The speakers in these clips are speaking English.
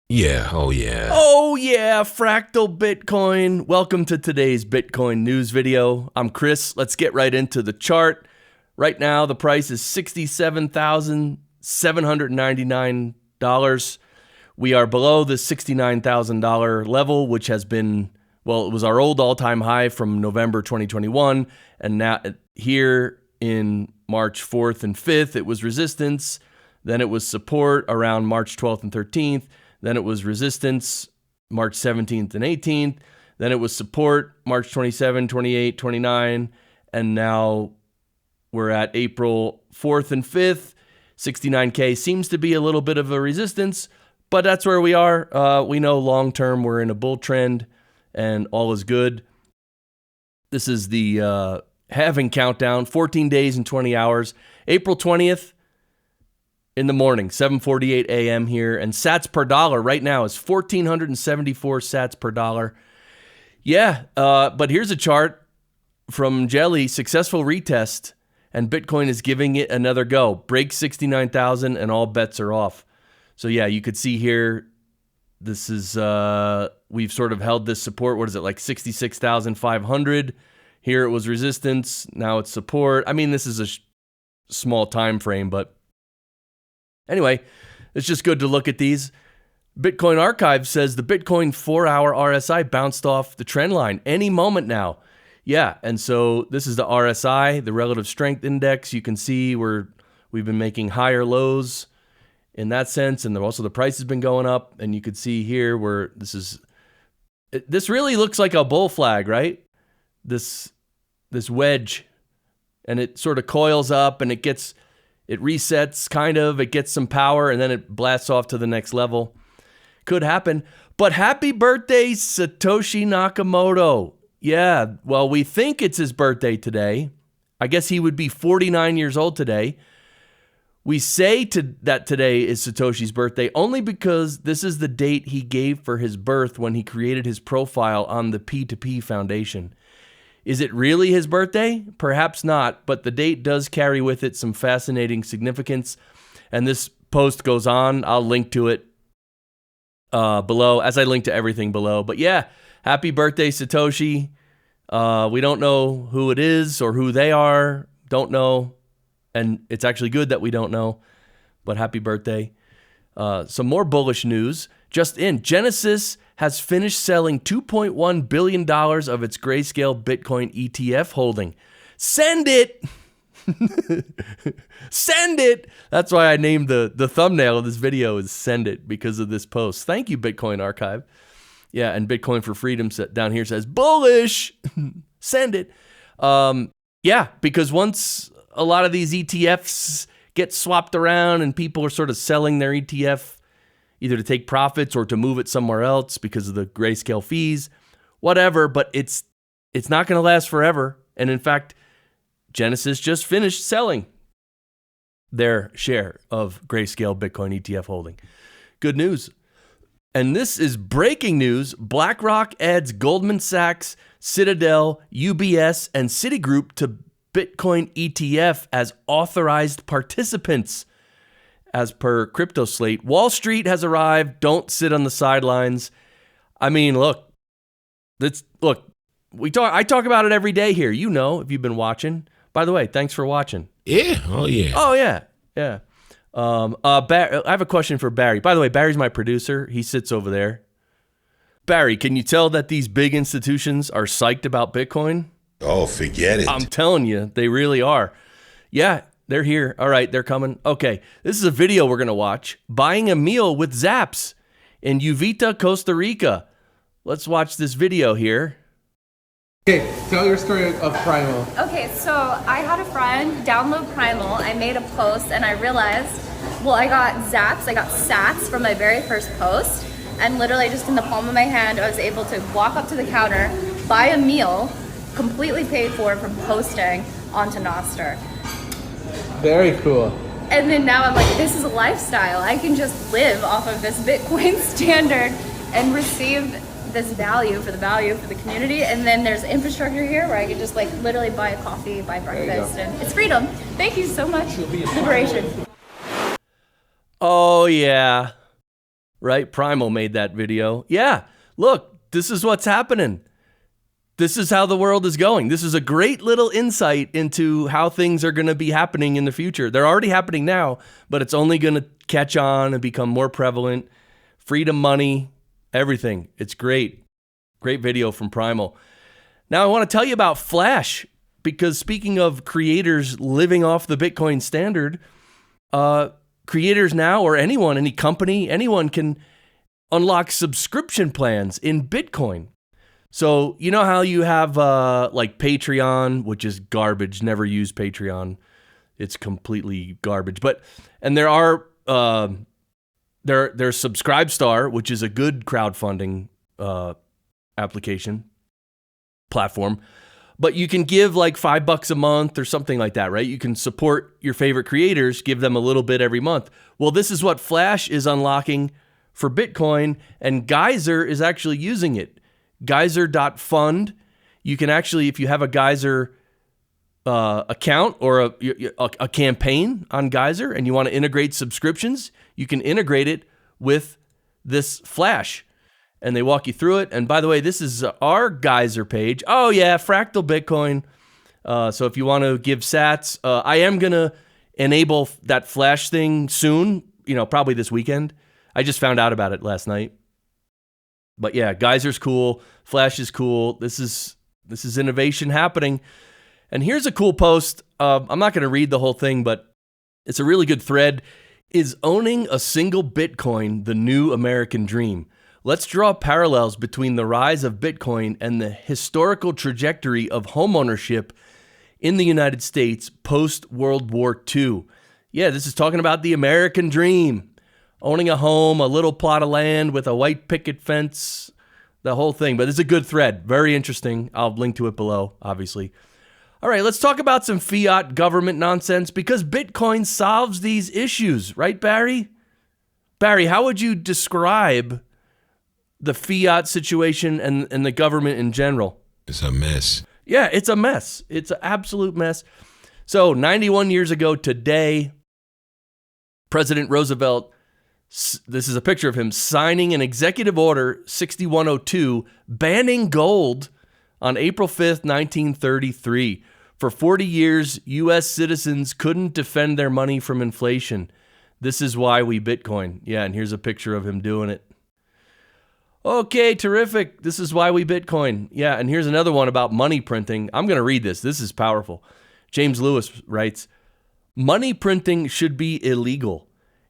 Yeah, oh yeah. Oh yeah, Fractal Bitcoin. Welcome to today's Bitcoin news video. I'm Chris. Let's get right into the chart. Right now, the price is $67,799. We are below the $69,000 level, which has been, well, it was our old all-time high from November 2021. And now here in March 4th and 5th, it was resistance. Then it was support around March 12th and 13th. Then it was resistance March 17th and 18th. Then it was support March 27, 28, 29. And now we're at April 4th and 5th. 69K seems to be a little bit of a resistance, but that's where we are. We know long-term we're in a bull trend and all is good. This is the halving countdown, 14 days and 20 hours. April 20th. In the morning, 7:48 a.m. here, and sats per dollar right now is 1,474 sats per dollar. Yeah, but here's a chart from Jelly, successful retest, and Bitcoin is giving it another go. Break 69,000 and all bets are off. So yeah, you could see here, this is, we've sort of held this support, what is it, like 66,500. Here it was resistance, now it's support. I mean, this is a small time frame, but anyway, it's just good to look at these. Bitcoin Archive says the Bitcoin 4-hour RSI bounced off the trend line any moment now. Yeah, and so this is the RSI, the relative strength index. You can see we've been making higher lows in that sense, and also the price has been going up. And you could see here where this really looks like a bull flag, right? This wedge, and it sort of coils up and it resets, kind of. It gets some power, and then it blasts off to the next level. Could happen. But happy birthday, Satoshi Nakamoto. Yeah, well, we think it's his birthday today. I guess he would be 49 years old today. We say that today is Satoshi's birthday only because this is the date he gave for his birth when he created his profile on the P2P Foundation. Is it really his birthday? Perhaps not, but the date does carry with it some fascinating significance. And this post goes on. I'll link to it below, as I link to everything below. But yeah, happy birthday, Satoshi. We don't know who it is or who they are. Don't know. And it's actually good that we don't know. But happy birthday. Some more bullish news. Just in, Genesis has finished selling $2.1 billion of its Grayscale Bitcoin ETF holding. Send it! Send it! That's why I named the thumbnail of this video is Send It, because of this post. Thank you, Bitcoin Archive. Yeah, and Bitcoin for Freedom down here says, bullish! Send it. Yeah, because once a lot of these ETFs get swapped around and people are sort of selling their ETF either to take profits or to move it somewhere else because of the Grayscale fees, whatever, but it's not going to last forever. And in fact, Genesis just finished selling their share of Grayscale Bitcoin ETF holding. Good news. And this is breaking news. BlackRock adds Goldman Sachs, Citadel, UBS, and Citigroup to Bitcoin ETF as authorized participants. As per Crypto Slate, Wall Street has arrived. Don't sit on the sidelines. I mean, look. I talk about it every day here. You know, if you've been watching. By the way, thanks for watching. Yeah. Oh yeah. Oh yeah. Yeah. I have a question for Barry. By the way, Barry's my producer. He sits over there. Barry, can you tell that these big institutions are psyched about Bitcoin? Oh, forget it. I'm telling you, they really are. Yeah. They're here. All right, they're coming. Okay, this is a video we're going to watch. Buying a meal with Zaps in Uvita, Costa Rica. Let's watch this video here. Okay, tell your story of Primal. Okay, so I had a friend download Primal. I made a post and I realized, well, I got Zaps, I got Sats from my very first post. And literally just in the palm of my hand, I was able to walk up to the counter, buy a meal, completely paid for from posting onto Noster. Very cool. And then now I'm like, this is a lifestyle. I can just live off of this Bitcoin standard and receive this value for the community. And then there's infrastructure here where I can just like literally buy a coffee, buy breakfast, and it's freedom. Thank you so much. Liberation. Oh yeah. right? Primal made that video. Yeah, look, this is what's happening. This is how the world is going. This is a great little insight into how things are going to be happening in the future. They're already happening now, but it's only going to catch on and become more prevalent. Freedom money, everything. It's great. Great video from Primal. Now I want to tell you about Flash, because speaking of creators living off the Bitcoin standard, creators now, or anyone, any company, anyone can unlock subscription plans in Bitcoin. So you know how you have like Patreon, which is garbage. Never use Patreon. It's completely garbage. And there are there's Subscribestar, which is a good crowdfunding application platform. But you can give like $5 a month or something like that, right? You can support your favorite creators, give them a little bit every month. Well, this is what Flash is unlocking for Bitcoin, and Geyser is actually using it. Geyser.fund. You can actually, if you have a Geyser account or a campaign on Geyser and you want to integrate subscriptions, you can integrate it with this Flash. And they walk you through it. And by the way, this is our Geyser page. Oh yeah, Fractal Bitcoin. So if you want to give sats, I am going to enable that Flash thing soon, probably this weekend. I just found out about it last night. But yeah, Geyser's cool. Flash is cool. This is innovation happening. And here's a cool post. I'm not going to read the whole thing, but it's a really good thread. Is owning a single Bitcoin the new American dream? Let's draw parallels between the rise of Bitcoin and the historical trajectory of homeownership in the United States post-World War II. Yeah, this is talking about the American dream. Owning a home, a little plot of land with a white picket fence, the whole thing. But it's a good thread. Very interesting. I'll link to it below, obviously. All right, let's talk about some fiat government nonsense, because Bitcoin solves these issues, right, Barry? Barry, how would you describe the fiat situation and the government in general? It's a mess. Yeah, it's a mess. It's an absolute mess. So 91 years ago today, President Roosevelt, this is a picture of him signing an executive order 6102 banning gold on April 5th, 1933. For 40 years, U.S. citizens couldn't defend their money from inflation. This is why we Bitcoin. Yeah, and here's a picture of him doing it. Okay, terrific. This is why we Bitcoin. Yeah, and here's another one about money printing. I'm going to read this. This is powerful. James Lewis writes, money printing should be illegal.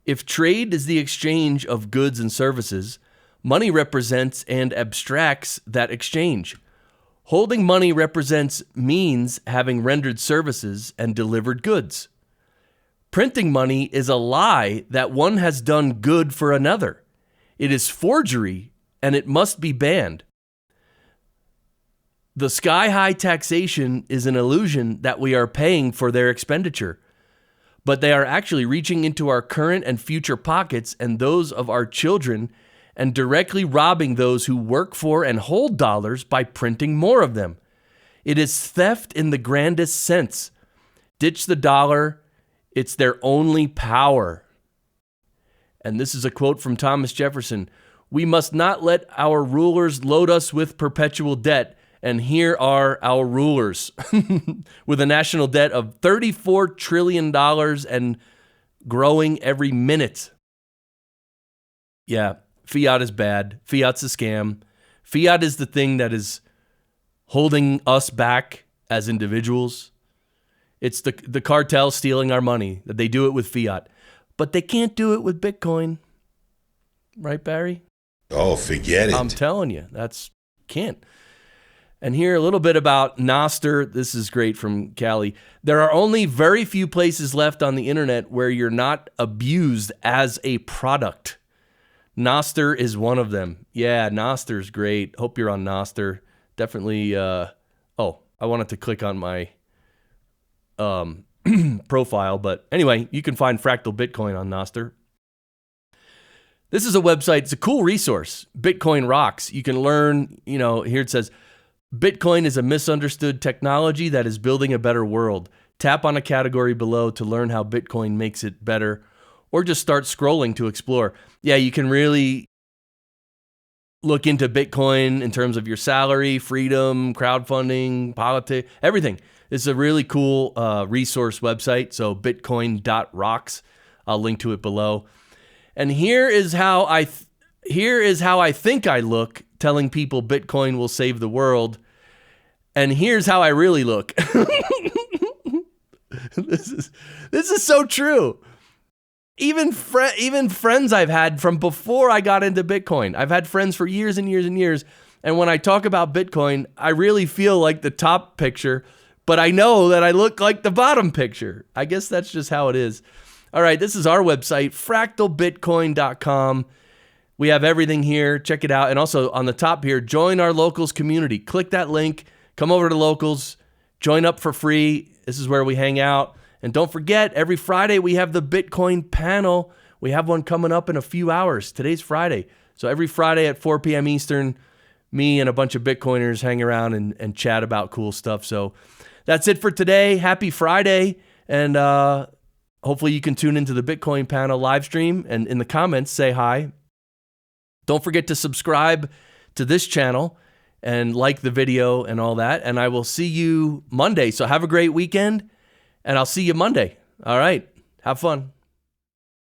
If trade is the exchange of goods and services, money represents and abstracts that exchange. Holding money represents means having rendered services and delivered goods. Printing money is a lie that one has done good for another. It is forgery, and it must be banned. The sky-high taxation is an illusion that we are paying for their expenditure, but they are actually reaching into our current and future pockets and those of our children and directly robbing those who work for and hold dollars by printing more of them. It is theft in the grandest sense. Ditch the dollar. It's their only power. And this is a quote from Thomas Jefferson. We must not let our rulers load us with perpetual debt. And here are our rulers with a national debt of $34 trillion and growing every minute. Yeah, fiat is bad. Fiat's a scam. Fiat is the thing that is holding us back as individuals. It's the cartel stealing our money. That they do it with fiat. But they can't do it with Bitcoin. Right, Barry? Oh, forget it. I'm telling you, can't. And here a little bit about Noster. This is great from Callie. There are only very few places left on the internet where you're not abused as a product. Noster is one of them. Yeah, Noster's great. Hope you're on Noster. Definitely. I wanted to click on my profile, but anyway, you can find Fractal Bitcoin on Noster. This is a website. It's a cool resource. Bitcoin rocks. You can learn, here it says, Bitcoin is a misunderstood technology that is building a better world. Tap on a category below to learn how Bitcoin makes it better, or just start scrolling to explore. Yeah, you can really look into Bitcoin in terms of your salary, freedom, crowdfunding, politics, everything. It's a really cool resource website. So bitcoin.rocks. I'll link to it below. And here is how I think I look telling people Bitcoin will save the world. And here's how I really look. This is so true. Even friends I've had from before I got into Bitcoin. I've had friends for years and years and years. And when I talk about Bitcoin, I really feel like the top picture, but I know that I look like the bottom picture. I guess that's just how it is. All right, this is our website, fractalbitcoin.com. We have everything here. Check it out. And also on the top here, join our Locals community. Click that link. Come over to Locals. Join up for free. This is where we hang out. And don't forget, every Friday we have the Bitcoin panel. We have one coming up in a few hours. Today's Friday. So every Friday at 4 p.m. Eastern, me and a bunch of Bitcoiners hang around and chat about cool stuff. So that's it for today. Happy Friday. And hopefully you can tune into the Bitcoin panel live stream and in the comments say hi. Don't forget to subscribe to this channel and like the video and all that. And I will see you Monday. So have a great weekend and I'll see you Monday. All right. Have fun.